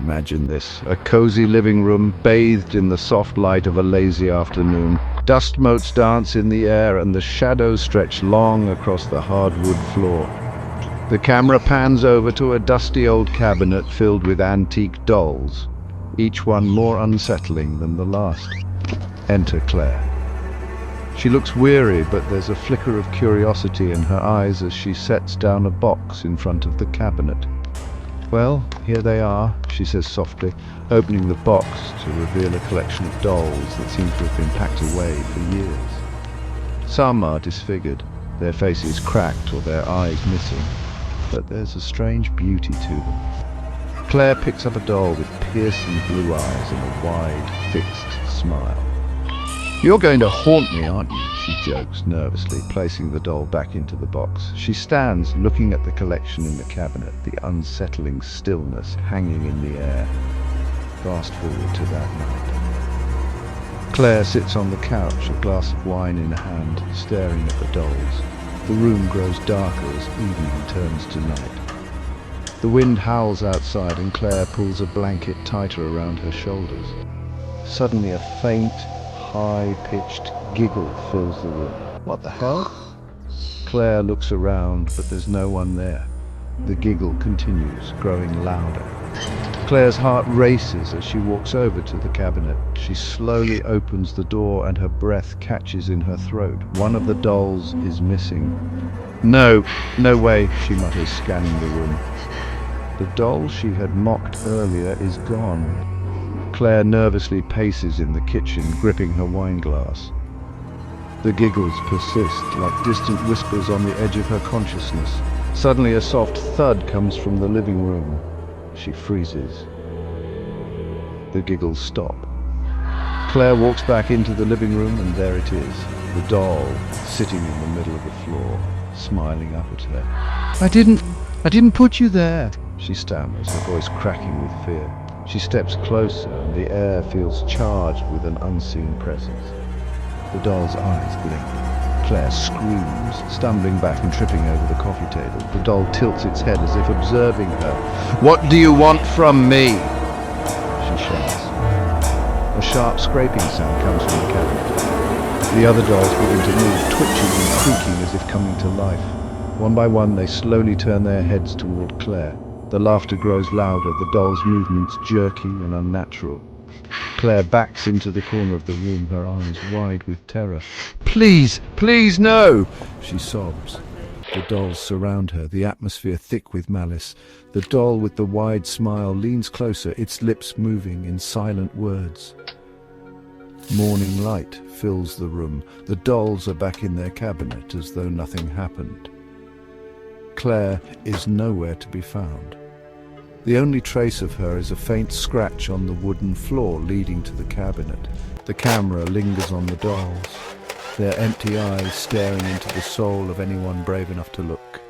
Imagine this, a cozy living room bathed in the soft light of a lazy afternoon. Dust motes dance in the air and the shadows stretch long across the hardwood floor. The camera pans over to a dusty old cabinet filled with antique dolls, each one more unsettling than the last. Enter Claire. She looks weary, but there's a flicker of curiosity in her eyes as she sets down a box in front of the cabinet. "Well, here they are," she says softly, opening the box to reveal a collection of dolls that seem to have been packed away for years. Some are disfigured, their faces cracked or their eyes missing, but there's a strange beauty to them. Claire picks up a doll with piercing blue eyes and a wide, fixed smile. "You're going to haunt me, aren't you?" she jokes nervously, placing the doll back into the box. She stands looking at the collection in the cabinet, the unsettling stillness hanging in the air. Fast forward to that night. Claire sits on the couch, a glass of wine in hand, staring at the dolls. The room grows darker as evening turns to night. The wind howls outside and Claire pulls a blanket tighter around her shoulders. Suddenly a faint, high-pitched giggle fills the room. "What the hell?" Claire looks around, but there's no one there. The giggle continues, growing louder. Claire's heart races as she walks over to the cabinet. She slowly opens the door and her breath catches in her throat. One of the dolls is missing. No way," she mutters, scanning the room. The doll she had mocked earlier is gone. Claire nervously paces in the kitchen, gripping her wine glass. The giggles persist, like distant whispers on the edge of her consciousness. Suddenly a soft thud comes from the living room. She freezes. The giggles stop. Claire walks back into the living room and there it is, the doll sitting in the middle of the floor, smiling up at her. I didn't put you there," she stammers, her voice cracking with fear. She steps closer and the air feels charged with an unseen presence. The doll's eyes blink. Claire screams, stumbling back and tripping over the coffee table. The doll tilts its head as if observing her. "What do you want from me?" she shouts. A sharp scraping sound comes from the cabinet. The other dolls begin to move, twitching and creaking as if coming to life. One by one they slowly turn their heads toward Claire. The laughter grows louder, the doll's movements jerky and unnatural. Claire backs into the corner of the room, her eyes wide with terror. Please, no!" she sobs. The dolls surround her, the atmosphere thick with malice. The doll with the wide smile leans closer, its lips moving in silent words. Morning light fills the room. The dolls are back in their cabinet as though nothing happened. Claire is nowhere to be found. The only trace of her is a faint scratch on the wooden floor leading to the cabinet. The camera lingers on the dolls, their empty eyes staring into the soul of anyone brave enough to look.